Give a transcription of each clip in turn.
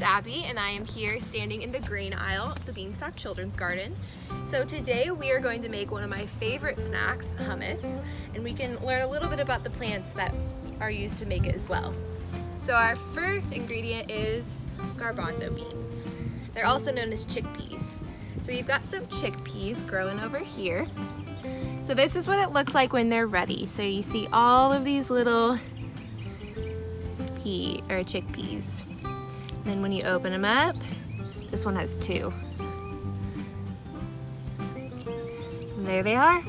Abby, and I am here standing in the grain aisle of the Beanstalk Children's Garden. So today we are going to make one of my favorite snacks, hummus, and we can learn a little bit about the plants that are used to make it as well. So our first ingredient is garbanzo beans. They're also known as chickpeas. So you've got some chickpeas growing over here. So this is what it looks like when they're ready. So you see all of these little chickpeas. And then when you open them up, this one has two. And there they are.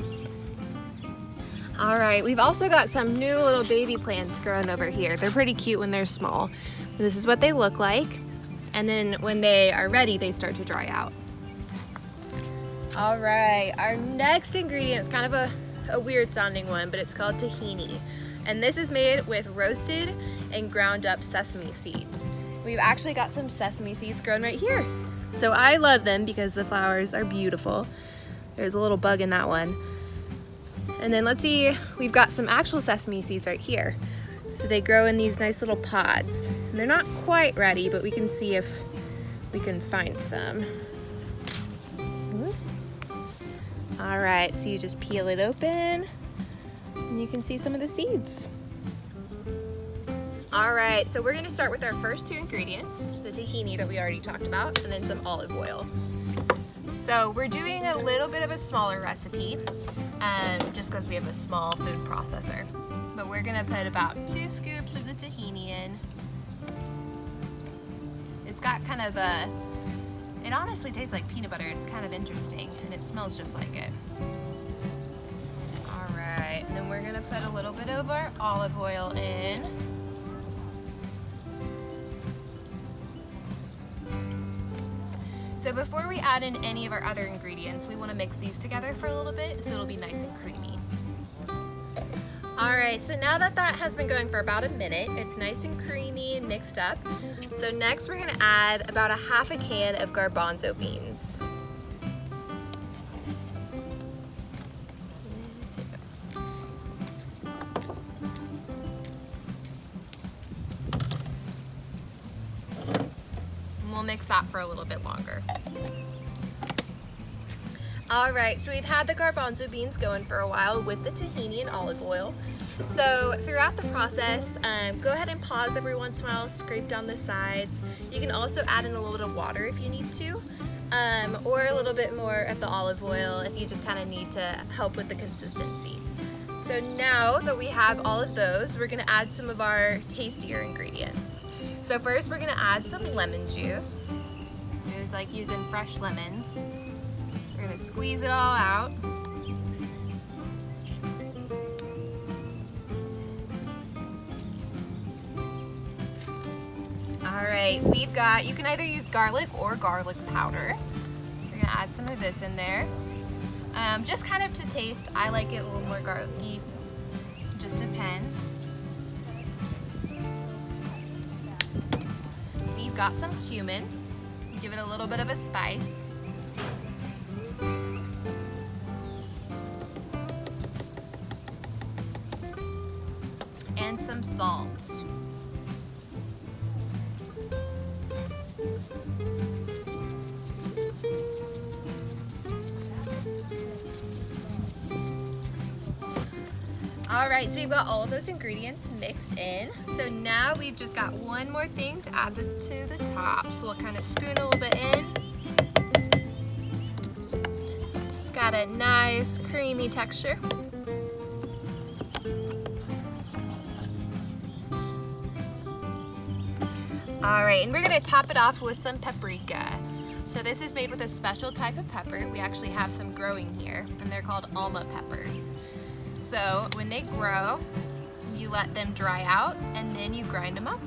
All right, we've also got some new little baby plants growing over here. They're pretty cute when they're small. This is what they look like. And then when they are ready, they start to dry out. All right, our next ingredient is kind of a weird sounding one, but it's called tahini. And this is made with roasted and ground up sesame seeds. We've actually got some sesame seeds grown right here. So I love them because the flowers are beautiful. There's a little bug in that one. And then let's see, we've got some actual sesame seeds right here. So they grow in these nice little pods. And they're not quite ready, but we can see if we can find some. All right, so you just peel it open and you can see some of the seeds. All right, so we're gonna start with our first two ingredients, the tahini that we already talked about, and then some olive oil. So we're doing a little bit of a smaller recipe, just because we have a small food processor. But we're gonna put about 2 scoops of the tahini in. It's got kind of it honestly tastes like peanut butter. It's kind of interesting, and it smells just like it. All right, and then we're gonna put a little bit of our olive oil in. So before we add in any of our other ingredients, we want to mix these together for a little bit so it'll be nice and creamy. All right, so now that has been going for about a minute, it's nice and creamy and mixed up. So next we're gonna add about 1/2 can of garbanzo beans. We'll mix that for a little bit longer. All right, so we've had the garbanzo beans going for a while with the tahini and olive oil. So throughout the process, go ahead and pause every once in a while, scrape down the sides. You can also add in a little bit of water if you need to, or a little bit more of the olive oil if you just kind of need to help with the consistency. So now that we have all of those, we're gonna add some of our tastier ingredients. So first we're gonna add some lemon juice. I always like using fresh lemons. So we're gonna squeeze it all out. All right, we've got, you can either use garlic or garlic powder. We're gonna add some of this in there. Just kind of to taste, I like it a little more garlicky, just depends. We've got some cumin, give it a little bit of a spice. And some salt. All right, so we've got all of those ingredients mixed in. So now we've just got one more thing to add to the top. So we'll kind of spoon a little bit in. It's got a nice creamy texture. All right, and we're gonna top it off with some paprika. So this is made with a special type of pepper. We actually have some growing here, and they're called alma peppers. So when they grow, you let them dry out and then you grind them up.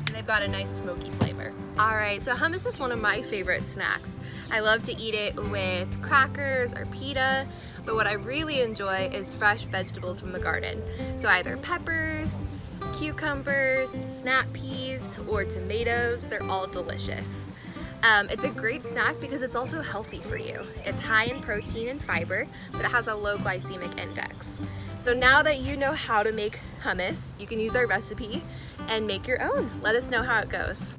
And they've got a nice smoky flavor. All right, so hummus is one of my favorite snacks. I love to eat it with crackers or pita, but what I really enjoy is fresh vegetables from the garden. So either peppers, cucumbers, snap peas, or tomatoes, they're all delicious. It's a great snack because it's also healthy for you. It's high in protein and fiber, but it has a low glycemic index. So now that you know how to make hummus, you can use our recipe and make your own. Let us know how it goes.